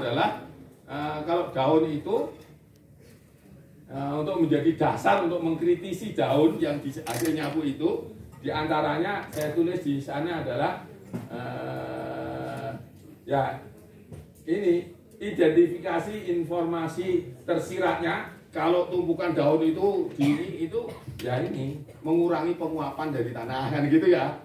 adalah kalau daun itu untuk menjadi dasar untuk mengkritisi daun yang di hasil nyapu itu, diantaranya saya tulis di sana adalah ya ini identifikasi informasi tersiratnya. Kalau tumpukan daun itu gini itu ya ini mengurangi penguapan dari tanah kan gitu ya.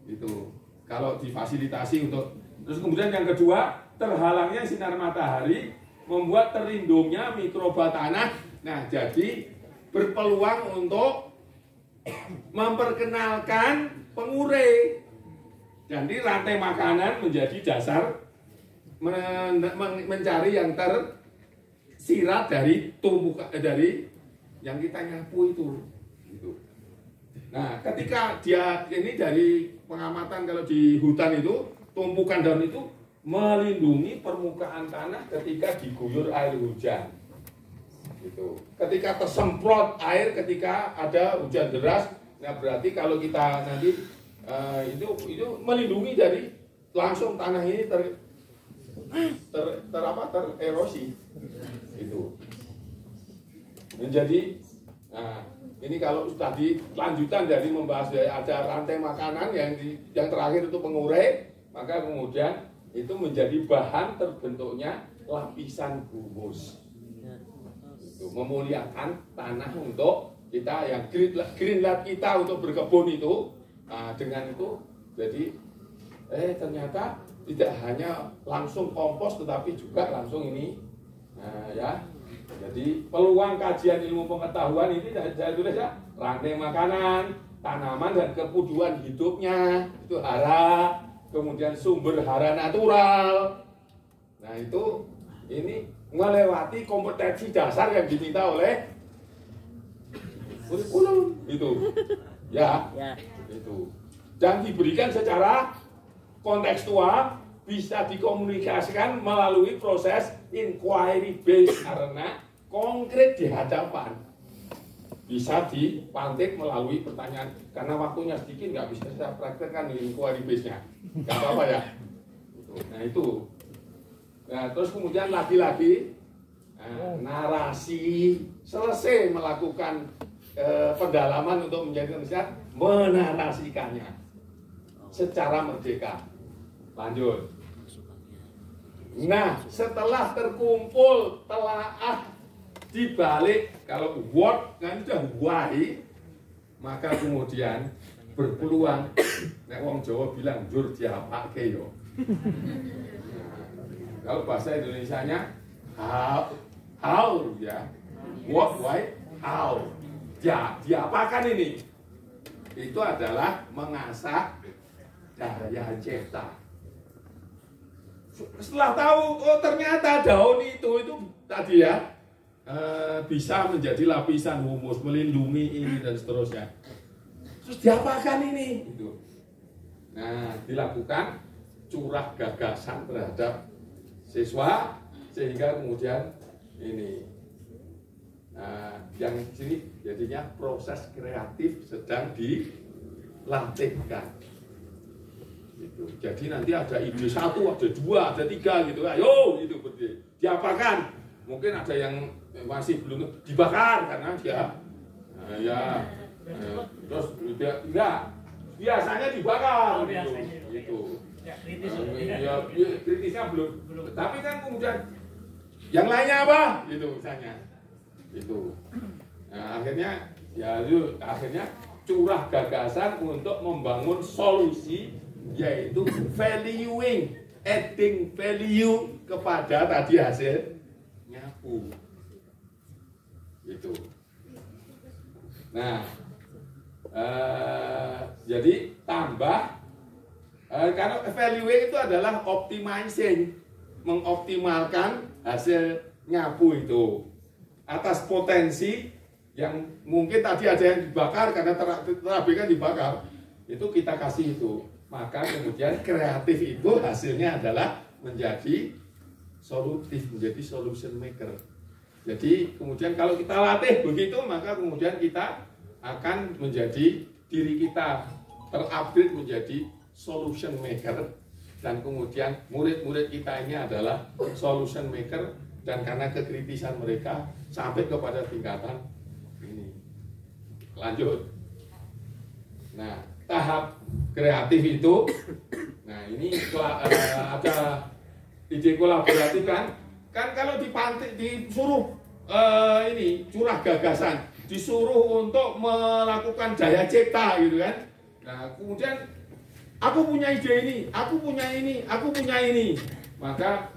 Itu kalau difasilitasi untuk. Terus kemudian yang kedua, terhalangnya sinar matahari membuat terlindungnya mikroba tanah. Nah, jadi berpeluang untuk memperkenalkan pengurai. Jadi rantai makanan menjadi dasar mencari yang tersirat dari tumbukan dari yang kita nyapu itu. Gitu. Nah, ketika dia ini dari pengamatan kalau di hutan itu tumpukan daun itu melindungi permukaan tanah ketika diguyur air hujan. Gitu. Ketika tersemprot air ketika ada hujan deras, nah berarti kalau kita nanti itu melindungi dari langsung tanah ini tererosi. Itu. Menjadi nah, ini kalau tadi lanjutan dari membahas ada rantai makanan yang terakhir itu pengurai, maka kemudian itu menjadi bahan terbentuknya lapisan humus. Itu memuliakan tanah untuk kita yang green light kita untuk berkebun itu. Nah, dengan itu jadi ternyata tidak hanya langsung kompos tetapi juga langsung ini ya. Jadi peluang kajian ilmu pengetahuan ini saya tulis ya, rantai makanan, tanaman dan kebutuhan hidupnya itu hara, kemudian sumber hara natural. Nah itu ini melewati kompetensi dasar yang diminta oleh kurikulum itu, ya, itu dan diberikan secara kontekstual, bisa dikomunikasikan melalui proses inquiry based karena konkret di hadapan, bisa dipantik melalui pertanyaan. Karena waktunya sedikit nggak bisa saya praktekkan di inquiry base-nya, nggak apa-apa ya. Nah itu, nah terus kemudian lagi-lagi narasi, selesai melakukan pendalaman untuk menjadi riset, menarasikannya secara merdeka. Lanjut. Nah, setelah terkumpul telaah dibalik kalau what kan sudah why, maka kemudian berpeluang nek wong Jawa bilang jur diapake yo. Kalau bahasa Indonesianya how ya. What, why, how. Ya, diapakan ini? Itu adalah mengasah daya cipta. Setelah tahu, oh ternyata daun itu tadi ya bisa menjadi lapisan humus, melindungi ini dan seterusnya. Terus diapakan ini? Itu. Nah, dilakukan curah gagasan terhadap siswa sehingga kemudian ini. Nah, yang sini jadinya proses kreatif sedang dilatihkan. Gitu. Jadi nanti ada ide satu, ada dua, ada tiga gitu. Ayo, itu berdiri. Diapakan? Mungkin ada yang masih belum dibakar karena dia, terus enggak. Biasanya dibakar. Gitu. Ya, kritis. Kritisnya belum. Tapi kan kemudian yang lainnya apa? Gitu misalnya. Itu. Nah, akhirnya curah gagasan untuk membangun solusi, yaitu valuing, adding value kepada tadi hasil nyapu. Itu. Nah, jadi tambah karena valuing itu adalah optimizing, mengoptimalkan hasil nyapu itu atas potensi yang mungkin tadi ada yang dibakar karena terabaikan dibakar, itu kita kasih itu. Maka kemudian kreatif itu hasilnya adalah menjadi solutif, menjadi solution maker. Jadi kemudian kalau kita latih begitu, maka kemudian kita akan menjadi diri kita terupgrade menjadi solution maker dan kemudian murid-murid kita ini adalah solution maker, dan karena kekritisan mereka sampai kepada tingkatan ini. Lanjut. Nah, tahap kreatif itu, nah ini ada ide kolaboratif kan kalau disuruh ini curah gagasan, disuruh untuk melakukan jaya cipta gitu kan. Nah, kemudian aku punya ide ini, aku punya ini, aku punya ini. Maka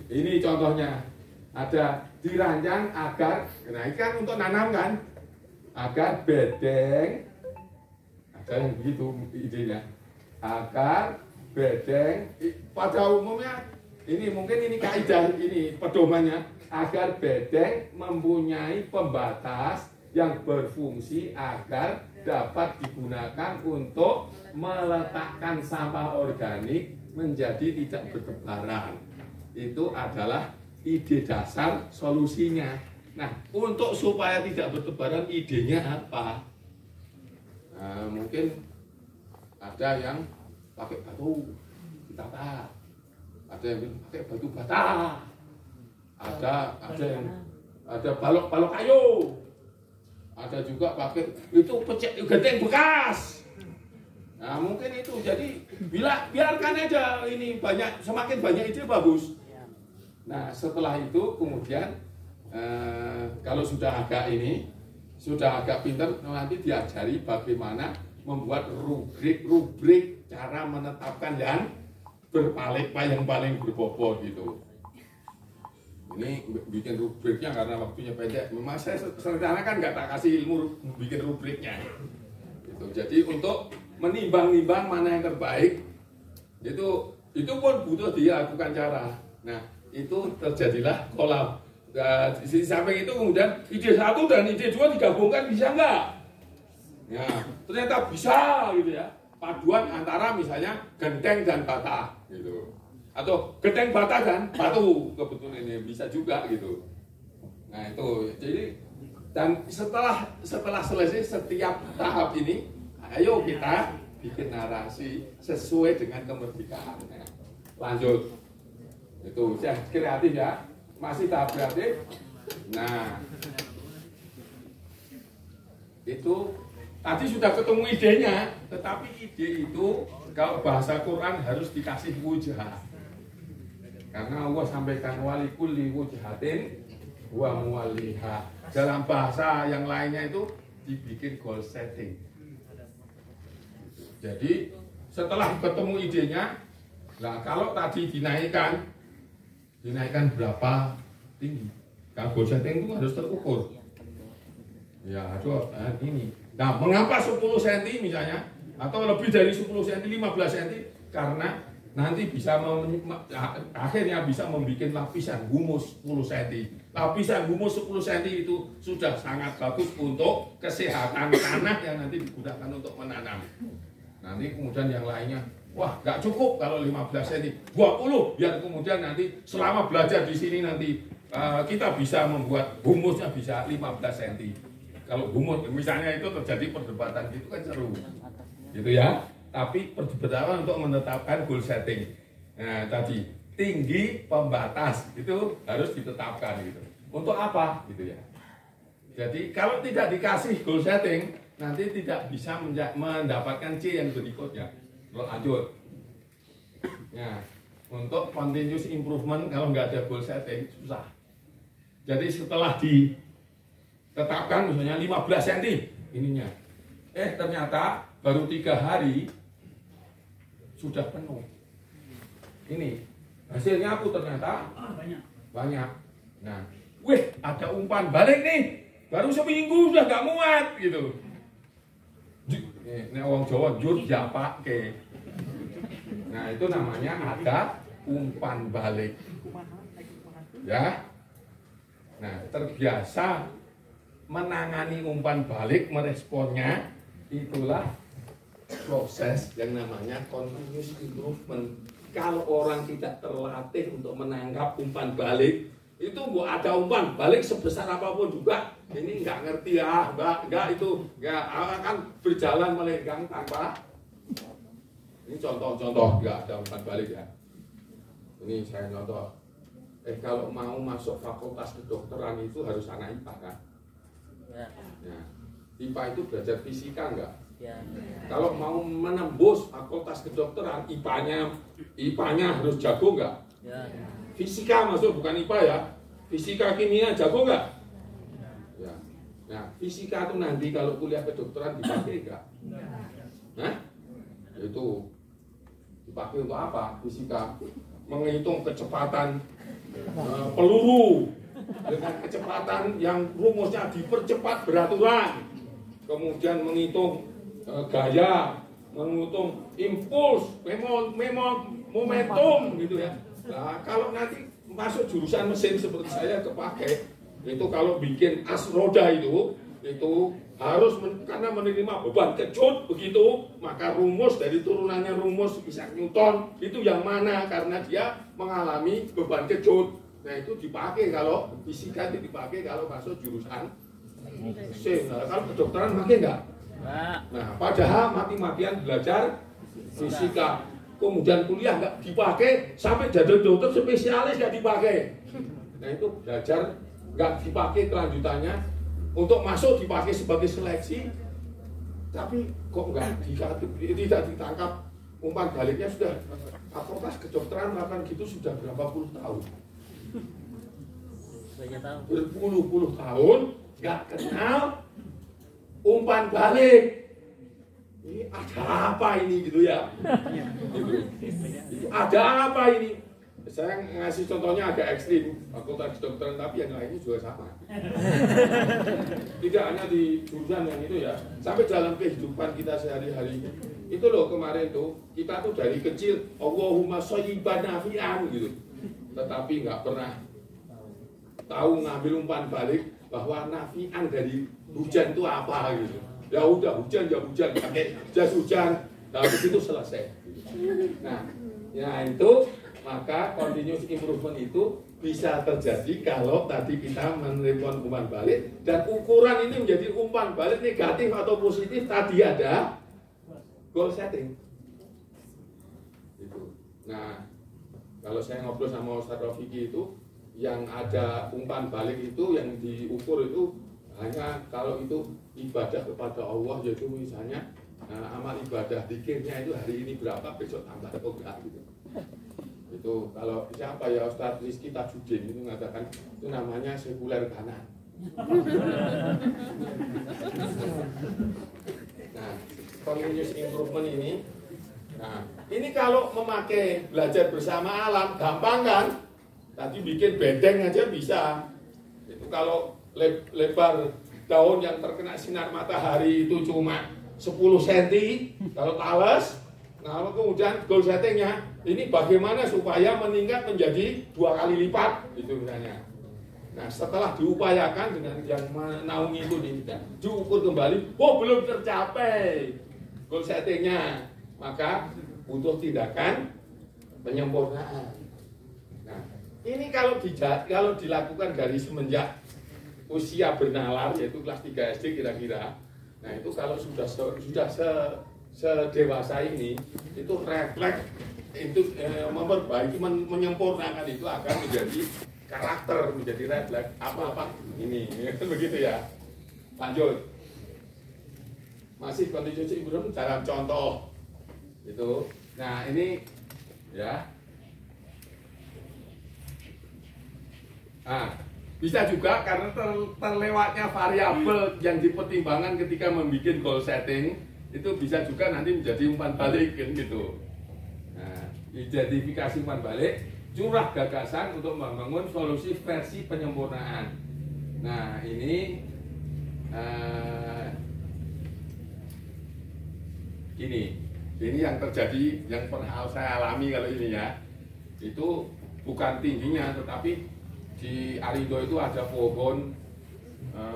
ini contohnya, ada dirancang agar, nah ini kan untuk nanam kan, agar bedeng, ada yang begitu idenya, agar bedeng, pada umumnya ini mungkin ini kaidah, ini pedomannya, agar bedeng mempunyai pembatas yang berfungsi agar dapat digunakan untuk meletakkan sampah organik menjadi tidak bertebaran. Itu adalah ide dasar solusinya. Nah, untuk supaya tidak bertebaran, idenya apa? Nah, mungkin ada yang pakai batu ditata, ada yang pakai batu bata, ada balok kayu, ada juga pakai itu genteng bekas. Nah, mungkin itu. Jadi biarkan aja ini banyak, semakin banyak ide bagus. Nah, setelah itu kemudian kalau sudah agak pintar, nanti diajari bagaimana membuat rubrik cara menetapkan yang yang paling berbobot gitu. Ini bikin rubriknya karena waktunya pendek. Memang saya serencana kan nggak tak kasih ilmu bikin rubriknya. Gitu. Jadi untuk menimbang-nimbang mana yang terbaik, itu pun butuh dilakukan cara. Nah, itu terjadilah kolab. Di samping itu kemudian ide satu dan ide dua digabungkan, bisa nggak? Ya, ternyata bisa gitu ya. Paduan antara misalnya genteng dan bata gitu. Atau genteng bata dan batu, kebetulan ini bisa juga gitu. Nah, itu. Jadi dan setelah selesai setiap tahap ini, ayo kita bikin narasi sesuai dengan kemerdekaan. Lanjut. Itu ya kreatif ya. Masih tahap kreatif. Nah, itu tadi sudah ketemu idenya, tetapi ide itu kalau bahasa Quran harus dikasih wujah. Karena Allah sampaikan walikulli wujhatin wa muwalliha. Dalam bahasa yang lainnya itu dibikin goal setting. Jadi setelah ketemu idenya, nah kalau tadi dinaikkan berapa tinggi? Kalau goal setting itu harus terukur. Ya, ini. Nah, mengapa 10 cm misalnya? Atau lebih dari 10 cm, 15 cm? Karena nanti bisa akhirnya bisa membuat lapisan humus 10 cm. Lapisan humus 10 cm itu sudah sangat bagus untuk kesehatan tanah yang nanti digunakan untuk menanam. Nanti kemudian yang lainnya, wah nggak cukup kalau 15 cm, 20, biar kemudian nanti selama belajar di sini nanti kita bisa membuat humusnya bisa 15 cm. Kalau humus misalnya itu terjadi perdebatan itu kan seru, gitu ya. Tapi perdebatan untuk menetapkan goal setting. Nah, tadi tinggi pembatas itu harus ditetapkan gitu. Untuk apa gitu ya. Jadi kalau tidak dikasih goal setting, nanti tidak bisa mendapatkan C yang berikutnya. Lanjut. Nah, untuk continuous improvement kalau nggak ada goal setting susah. Jadi setelah ditetapkan misalnya 15 cm ininya, ternyata baru 3 hari sudah penuh. Ini hasilnya aku ternyata banyak. Nah, ada umpan balik nih, baru seminggu sudah nggak muat gitu. Ini orang Jawa jur japak ke. Nah, itu namanya ada umpan balik. Ya. Nah, terbiasa menangani umpan balik, meresponnya, itulah proses yang namanya continuous improvement. Kalau orang tidak terlatih untuk menangkap umpan balik, itu ada umpan balik sebesar apapun juga, ini nggak ngerti nggak itu nggak akan berjalan melenggang tanpa Ini contoh-contoh, nggak ada umpan balik ya. Ini saya contoh. Kalau mau masuk fakultas kedokteran itu harus anak IPA kan? Ya. IPA itu belajar fisika enggak? Ya. Kalau mau menembus fakultas kedokteran, IPA-nya harus jago enggak? Ya. Fisika masuk bukan IPA ya. Fisika kimia jago enggak? Ya. Nah, fisika itu nanti kalau kuliah kedokteran dipakai enggak? Hah? Itu dipakai untuk apa? Fisika menghitung kecepatan peluru dengan kecepatan yang rumusnya dipercepat beraturan, kemudian menghitung gaya, menghitung impuls, momentum gitu ya. Nah, kalau nanti masuk jurusan mesin seperti saya kepake, itu kalau bikin as roda itu harus karena menerima beban kejut begitu, maka rumus dari turunannya rumus Isaac Newton itu yang mana karena dia mengalami beban kejut. Nah itu dipakai kalau fisika itu dipakai kalau masuk jurusan mesin. Nah, kalau kedokteran pakai enggak? Nah padahal mati-matian belajar fisika, kemudian kuliah enggak dipakai, sampai jadi dokter spesialis enggak dipakai. Nah itu belajar enggak dipakai kelanjutannya. Untuk masuk dipakai sebagai seleksi, tapi kok tidak ditangkap umpan baliknya. Sudah fakultas kedokteran melakukan gitu sudah berapa puluh tahun? Berpuluh-puluh tahun nggak kenal umpan balik. Ini ada apa ini gitu ya? Ada apa ini? Saya ngasih contohnya agak ekstrim, fakultas kedokteran, tapi yang lainnya juga sama. Tidak hanya di jurusan yang itu ya, sampai dalam kehidupan kita sehari-hari. Itu loh kemarin tuh, kita tuh dari kecil Allahumma shayyiban nafi'an gitu. Tetapi nggak pernah tahu ngambil umpan balik bahwa nafi'an dari hujan itu apa gitu. Ya udah hujan ya hujan, pakai jas hujan, habis itu selesai. Nah, ya itu maka continuous improvement itu bisa terjadi kalau tadi kita menerima umpan balik, dan ukuran ini menjadi umpan balik negatif atau positif tadi ada goal setting. Itu. Nah, kalau saya ngobrol sama Ustaz Rafiki itu, yang ada umpan balik itu yang diukur itu hanya kalau itu ibadah kepada Allah, yaitu misalnya amal ibadah dikirnya itu hari ini berapa, besok tambah atau enggak gitu. Itu kalau siapa ya Ustadz Rizky Tajudin itu mengatakan itu namanya sekuler kanan. Nah, continuous improvement ini, nah ini kalau memakai belajar bersama alam gampang kan? Tadi bikin bedeng aja bisa. Itu kalau lebar daun yang terkena sinar matahari itu cuma 10 cm kalau tales. Nah, kemudian goal settingnya ini bagaimana supaya meningkat menjadi 2 kali lipat itu misalnya. Nah, setelah diupayakan dengan yang menaungi itu diukur kembali, oh belum tercapai goal settingnya, maka butuh tindakan penyempurnaan. Nah, ini kalau dilakukan dari semenjak usia bernalar, yaitu kelas 3 SD kira-kira. Nah, itu kalau sudah sedewasa ini, itu refleks itu memperbaiki, menyempurnakan itu akan menjadi karakter, menjadi refleks apa-apa ini begitu ya. Lanjut, masih continuous improvement dalam contoh itu. Nah ini ya, bisa juga karena terlewatnya variabel yang dipertimbangkan ketika membuat goal setting, itu bisa juga nanti menjadi umpan balik kan gitu. Nah, identifikasi umpan balik, curah gagasan untuk membangun solusi versi penyempurnaan. Nah ini ini yang terjadi, yang pernah saya alami kalau ini ya, itu bukan tingginya, tetapi di Arido itu ada pohon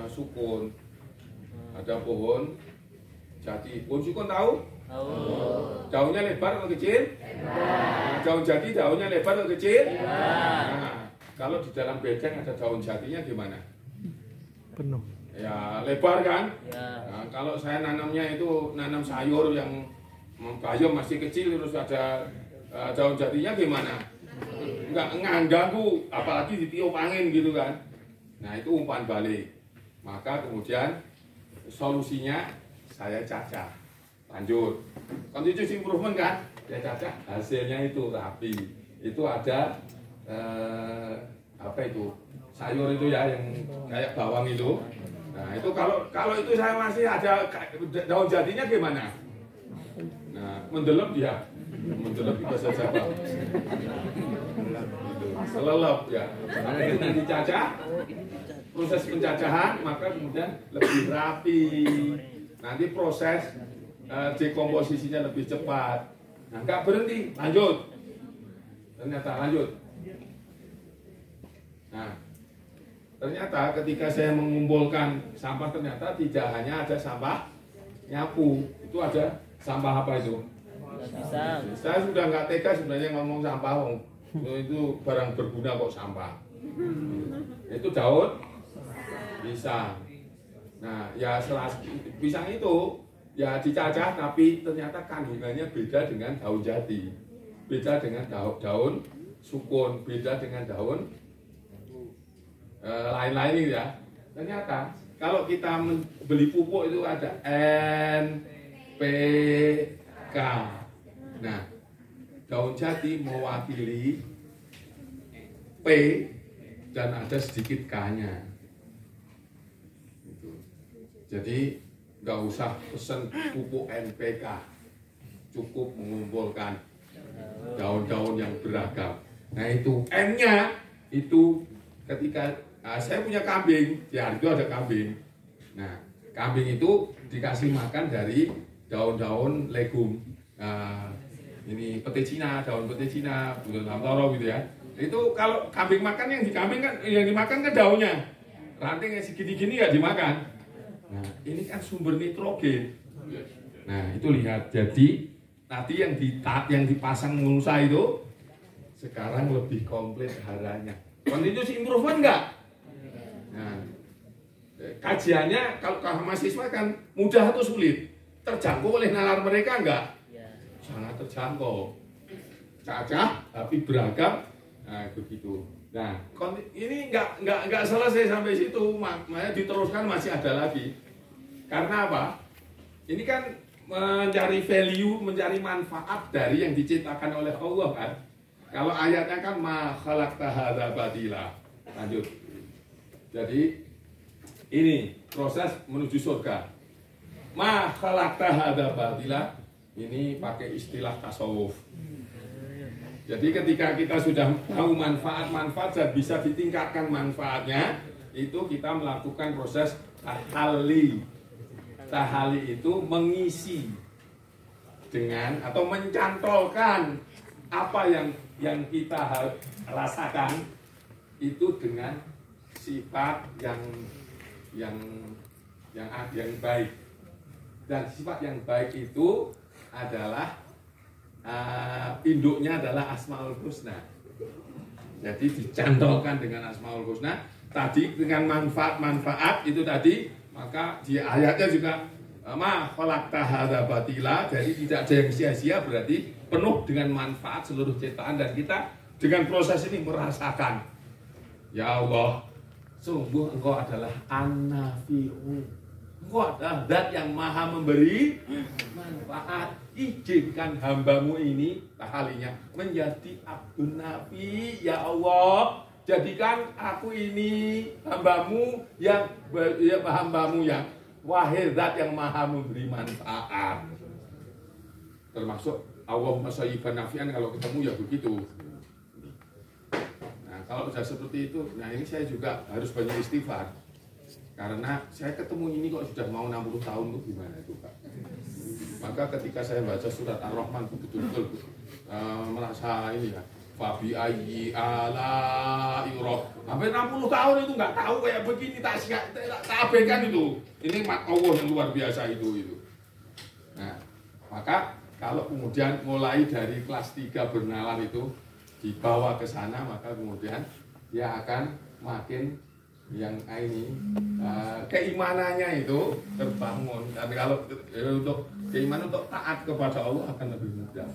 sukun, ada pohon jati. Pohon sukun tahu? Tahu. Daunnya lebar atau kecil? Lebar. Daun jati daunnya lebar atau kecil? Lebar. Nah, kalau di dalam bedeng ada daun jatinya gimana? Penuh. Ya lebar kan? Ya. Nah, kalau saya nanamnya itu nanam sayur yang bayam masih kecil terus ada daun jatinya gimana? Nggak ganggu, apalagi ditiup angin gitu kan. Nah itu umpan balik. Maka kemudian solusinya saya cacah. Lanjut. Continuous improvement kan? Saya cacah, hasilnya itu rapi. Itu ada apa itu? Sayur itu ya yang kayak bawang itu. Nah itu kalau itu saya masih ada daun jatinya gimana? Nah mendelep dia, mendelep di bahasa Jawa. Selelep ya. Maka itu nanti cacah, proses pencacahan maka kemudian lebih rapi. Nanti proses dekomposisinya lebih cepat. Nah nggak berhenti, lanjut. Ternyata lanjut. Nah ternyata ketika saya mengumpulkan sampah ternyata tidak hanya ada sampah nyapu, itu ada sampah apa itu? Saya sudah nggak tega sebenarnya ngomong sampah, itu barang berguna kok sampah. Itu daun pisang. Nah ya pisang itu ya dicacah tapi ternyata kandungannya beda dengan daun jati, beda dengan daun sukun, beda dengan daun lain-lain ya. Ternyata kalau kita beli pupuk itu ada NPK. Nah, daun jati mewakili P dan ada sedikit K-nya. Jadi nggak usah pesen pupuk NPK, cukup mengumpulkan daun-daun yang beragam. Nah itu M-nya itu ketika saya punya kambing, ya itu ada kambing. Nah, kambing itu dikasih makan dari daun-daun legum. Ini pete Cina, daun pete Cina, bunga lamtoro gitu ya. Itu kalau kambing makan yang dimakan kan daunnya. Ranting yang segini-gini nggak dimakan. Nah, ini kan sumber nitrogen. Nah, itu lihat. Jadi nanti yang dipasang mulsa itu sekarang lebih komplit haranya. Continuous improvement enggak? Nah, kajiannya kalau mahasiswa kan mudah atau sulit? Terjangkau oleh nalar mereka enggak? Sangat terjangkau. Cacah tapi beragam. Nah, begitu. Nah, ini enggak selesai sampai situ, makanya diteruskan masih ada lagi. Karena apa? Ini kan mencari value, mencari manfaat dari yang diciptakan oleh Allah kan. Kalau ayatnya kan ma khalaqta hadza batila. Lanjut. Jadi ini proses menuju surga. Ma khalaqta hadza batila ini pakai istilah tasawuf. Jadi ketika kita sudah tahu manfaat-manfaat dan bisa ditingkatkan manfaatnya, itu kita melakukan proses tahali. Tahali itu mengisi dengan atau mencantolkan apa yang kita rasakan itu dengan sifat yang baik. Dan sifat yang baik itu adalah induknya adalah Asmaul Husna. Jadi dicantolkan dengan Asmaul Husna. Tadi dengan manfaat-manfaat itu tadi, maka di ayatnya juga ma khalaqta hadza batila. Jadi tidak ada yang sia-sia, berarti penuh dengan manfaat seluruh ciptaan dan kita dengan proses ini merasakan, ya Allah, sungguh Engkau adalah An-Nafi'u. Engkau adalah Zat yang maha memberi manfaat. Izinkan hambamu ini, tahalinya, menjadi Abdun Nafi, ya Allah. Jadikan aku ini hambamu yang wahai Zat yang maha memberi manfaat. Termasuk Allahumma shayyiban nafi'an, kalau ketemu ya begitu. Nah kalau sudah seperti itu, nah ini saya juga harus banyak istighfar. Karena saya ketemu ini kok sudah mau 60 tahun tuh gimana itu Pak. Maka ketika saya baca surat Ar-Rahman betul-betul merasa ini ya, Fabi ayyi ala yurab. Sampai 60 tahun itu nggak tahu kayak begini, tak abaikan itu. Ini Allah yang luar biasa itu. Nah, maka kalau kemudian mulai dari kelas 3 bernalar itu dibawa ke sana, maka kemudian dia akan makin yang ini keimanannya itu terbangun. Dan kalau untuk keimanan untuk taat kepada Allah akan lebih mudah.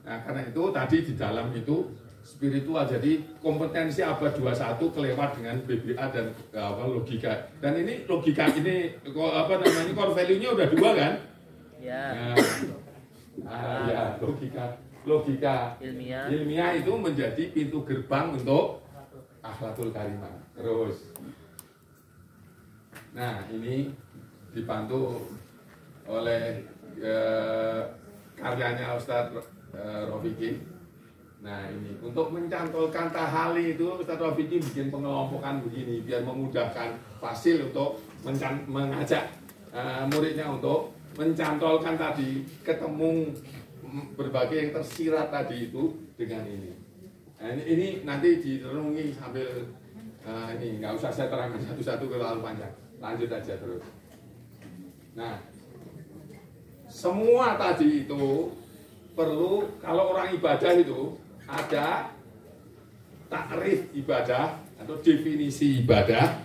Nah, karena itu tadi di dalam itu spiritual, jadi kompetensi abad 21 kelewat dengan BBA dan logika. Dan ini logika ini core value-nya udah 2 kan? Ya. Ya, logika ilmiah itu menjadi pintu gerbang untuk akhlakul karimah. Terus, nah ini dibantu oleh karyanya Ustadz Rofiki. Nah ini untuk mencantolkan tahali itu Ustadz Rofiki bikin pengelompokan begini biar memudahkan fasil untuk mengajak muridnya untuk mencantolkan tadi, ketemu berbagai yang tersirat tadi itu dengan ini. Nah, ini nanti direnungi sambil ini nggak usah saya terangkan satu-satu terlalu panjang. Lanjut aja terus. Nah, semua tadi itu perlu, kalau orang ibadah itu ada takrif ibadah atau definisi ibadah,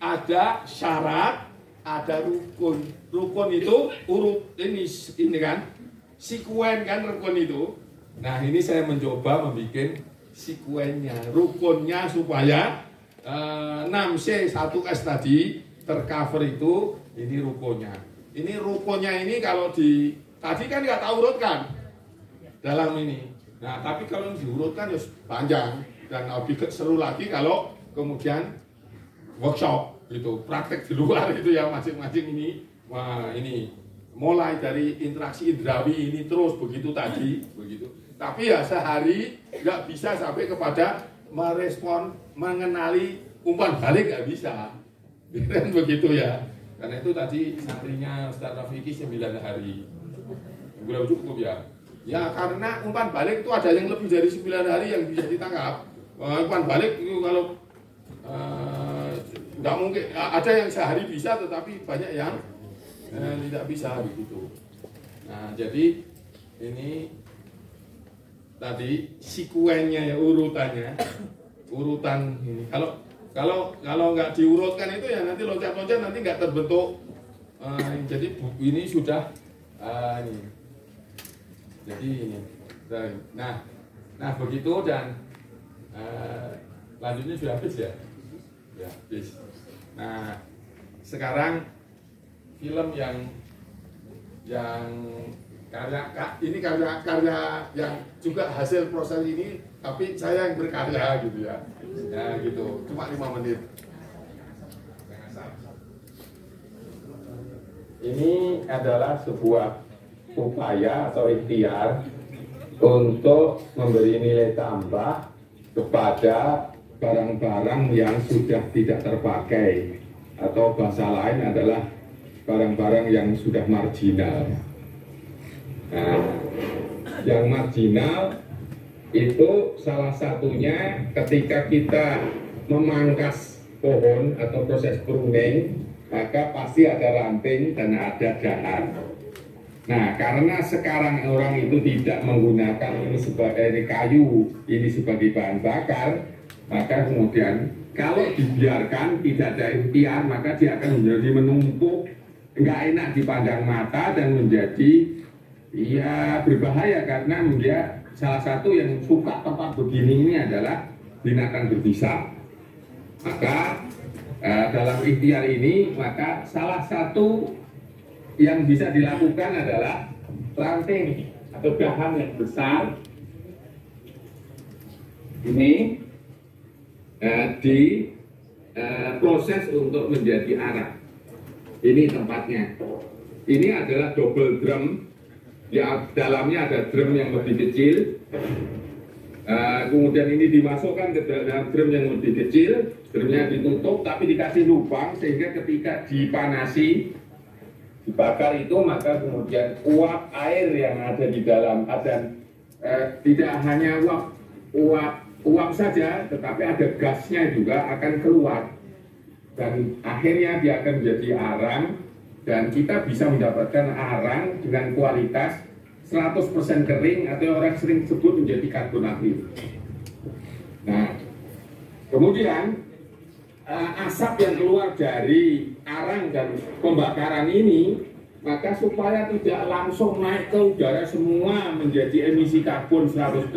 ada syarat, ada rukun. Rukun itu urut ini kan, sikuen kan rukun itu. Nah ini saya mencoba membuat sikuennya, rukunnya supaya 6C 1S tadi tercover itu, ini rukunnya. Ini rukunnya ini kalau di tadi kan nggak tahu urutkan dalam ini. Nah tapi kalau diurutkan ya panjang dan lebih seru lagi kalau kemudian workshop itu praktek di luar itu ya masing-masing ini. Wah ini mulai dari interaksi indrawi ini terus begitu tadi begitu. Tapi ya sehari nggak bisa sampai kepada merespon, mengenali umpan balik nggak bisa, kan begitu ya. Karena itu tadi santrinya Ustadz Rafiki 9 hari, belum cukup ya. Ya karena umpan balik itu ada yang lebih dari 9 hari yang bisa ditangkap. Umpan balik itu kalau nggak mungkin, ada yang sehari bisa, tetapi banyak yang tidak bisa begitu. Nah jadi ini tadi sikuennya ya, urutannya, urutan ini. Kalau nggak diurutkan itu ya nanti loncat-loncat nanti nggak terbentuk. Jadi ini sudah ini. Jadi ini. Nah begitu dan lanjutnya sudah habis ya. Ya habis. Nah sekarang film yang karya yang juga hasil proses ini, tapi saya yang berkarya gitu ya. Ya gitu, cuma 5 menit. Ini adalah sebuah upaya atau ikhtiar untuk memberi nilai tambah kepada barang-barang yang sudah tidak terpakai, atau bahasa lain adalah barang-barang yang sudah marginal. Nah, yang marginal itu salah satunya ketika kita memangkas pohon atau proses pruning, maka pasti ada ranting dan ada dahan. Nah, karena sekarang orang itu tidak menggunakan ini sebagai kayu, ini sebagai bahan bakar, maka kemudian kalau dibiarkan tidak ada ikhtiar, maka dia akan menjadi menumpuk, nggak enak dipandang mata dan menjadi ya berbahaya, karena dia salah satu yang suka tempat begini ini adalah binatang berbisa. Maka dalam ikhtiar ini, maka salah satu yang bisa dilakukan adalah ranting atau dahan yang besar ini diproses untuk menjadi arak. Ini tempatnya. Ini adalah double drum. Ya, dalamnya ada drum yang lebih kecil, kemudian ini dimasukkan ke dalam drum yang lebih kecil, drumnya ditutup tapi dikasih lubang sehingga ketika dipanasi, dibakar itu, maka kemudian uap air yang ada di dalam dan tidak hanya uap saja, tetapi ada gasnya juga akan keluar dan akhirnya dia akan menjadi arang. Dan kita bisa mendapatkan arang dengan kualitas 100% kering atau orang sering sebut menjadi karbon aktif. Nah, kemudian asap yang keluar dari arang dan pembakaran ini, maka supaya tidak langsung naik ke udara semua menjadi emisi karbon 100%,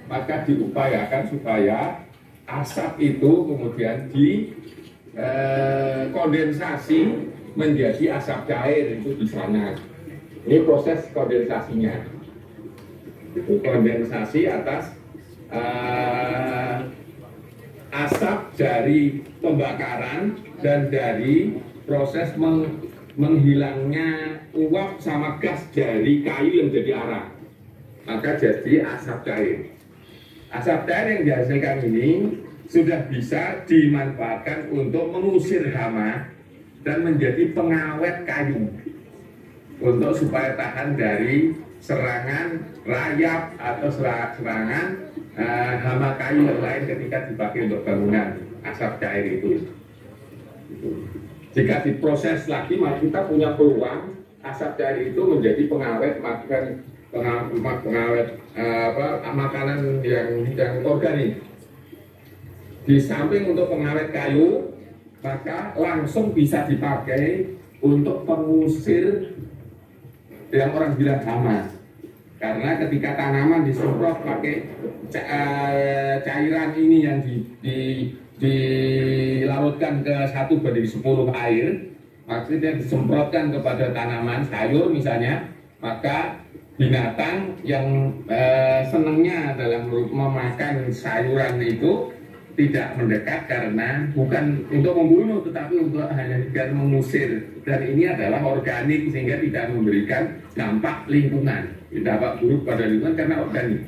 maka diupayakan supaya asap itu kemudian kondensasi menjadi asap cair itu di sana. Ini proses kondensasinya. Itu kondensasi atas asap dari pembakaran dan dari proses menghilangnya uap sama gas dari kayu yang jadi arang, maka jadi asap cair. Asap cair yang dihasilkan ini sudah bisa dimanfaatkan untuk mengusir hama dan menjadi pengawet kayu untuk supaya tahan dari serangan rayap atau serangan hama kayu yang lain ketika dipakai untuk bangunan. Asap cair itu jika diproses lagi, maka kita punya peluang asap cair itu menjadi pengawet makanan yang organik. Di samping untuk pengawet kayu, maka langsung bisa dipakai untuk pengusir yang orang bilang hama. Karena ketika tanaman disemprot pakai cairan ini yang dilarutkan ke 1:10 air, maksudnya disemprotkan kepada tanaman sayur misalnya, maka binatang yang senangnya dalam memakan sayuran itu tidak mendekat karena bukan untuk membunuh tetapi untuk hanya mengusir, dan ini adalah organik sehingga tidak memberikan dampak lingkungan, dampak buruk pada lingkungan karena organik.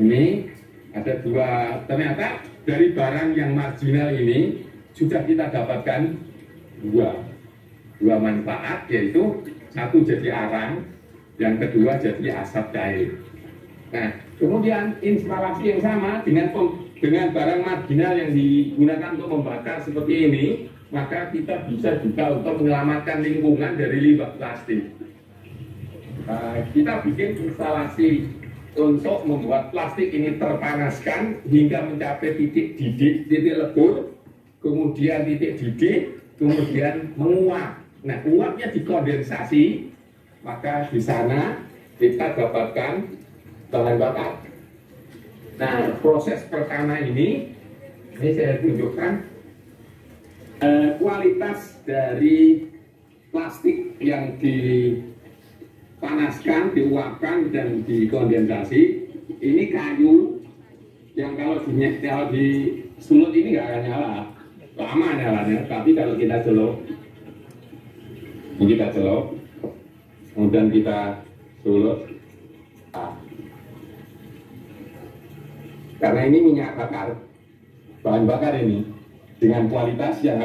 Ini ada dua, ternyata dari barang yang marginal ini sudah kita dapatkan dua manfaat, yaitu satu jadi arang, yang kedua jadi asap cair. Nah, kemudian instalasi yang sama dengan barang marginal yang digunakan untuk membakar seperti ini, maka kita bisa juga untuk menyelamatkan lingkungan dari limbah plastik. Kita bikin instalasi untuk membuat plastik ini terpanaskan hingga mencapai titik lebur, kemudian titik didih, kemudian menguap. Nah, uapnya dikondensasi, maka di sana kita dapatkan bahan bakar. Nah, proses pertama ini saya tunjukkan kualitas dari plastik yang dipanaskan, diuapkan dan dikondensasi. Ini kayu yang kalau disulut ini nggak akan nyala, lama nyalanya. Tapi kalau kita celuk, ini kita celuk, kemudian kita sulut. Karena ini minyak bakar, bahan bakar ini dengan kualitas yang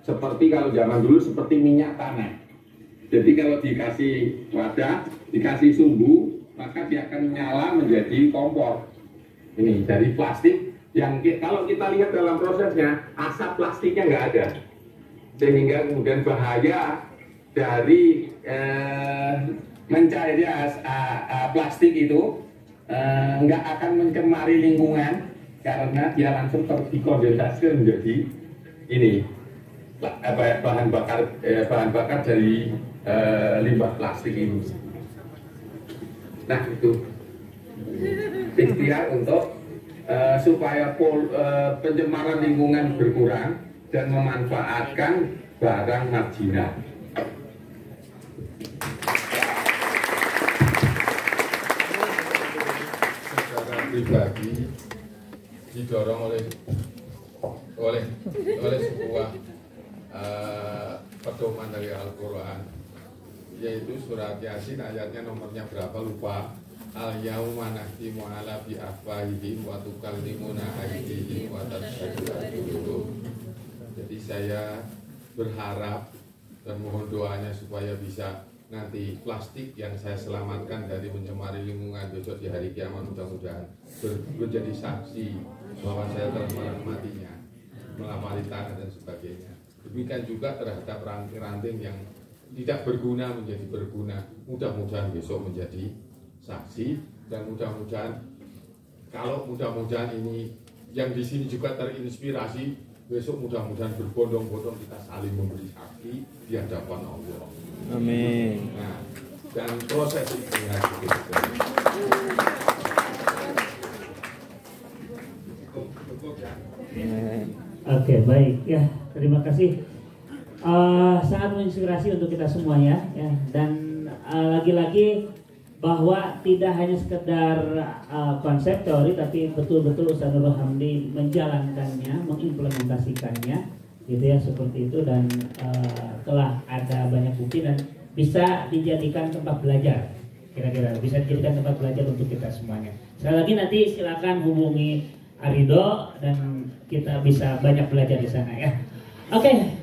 seperti kalau zaman dulu seperti minyak tanah. Jadi kalau dikasih wadah, dikasih sumbu, maka dia akan nyala menjadi kompor. Ini dari plastik yang kalau kita lihat dalam prosesnya, asap plastiknya nggak ada, sehingga kemudian bahaya dari mencairnya plastik itu nggak akan mencemari lingkungan karena dia langsung dikondensasi menjadi ini bahan bakar dari limbah plastik ini. Nah, itu ikhtiar untuk supaya pencemaran lingkungan berkurang dan memanfaatkan barang marginal. Pribadi didorong oleh sebuah pedoman dari Al-Quran, yaitu surat Yasin ayatnya nomornya berapa lupa. Al-yauma nakhtimu ala bi afwahihim wa tukallimuna aydihim wa tashhadu arjuluhum. Jadi saya berharap dan mohon doanya supaya bisa nanti plastik yang saya selamatkan dari mencemari lingkungan besok di hari kiamat mudah-mudahan menjadi saksi bahwa saya telah menikmatinya, melapari tanah dan sebagainya. Demikian juga terhadap ranting-ranting yang tidak berguna menjadi berguna, mudah-mudahan besok menjadi saksi, dan mudah-mudahan kalau mudah-mudahan ini yang di sini juga terinspirasi besok mudah-mudahan berbondong-bondong kita saling memberi saksi di hadapan Allah. Amin. Nah, dan proses itu harus kita. Cukup ya. Oke, baik ya, terima kasih. Sangat menginspirasi untuk kita semuanya ya, dan lagi-lagi bahwa tidak hanya sekedar konsep teori, tapi betul-betul Ustaz Nurul Hamdi menjalankannya, mengimplementasikannya, gitu ya, seperti itu, dan telah ada banyak bukti dan bisa dijadikan tempat belajar, kira-kira bisa dijadikan tempat belajar untuk kita semuanya. Sekali lagi nanti silakan hubungi Arido dan kita bisa banyak belajar di sana ya. Oke.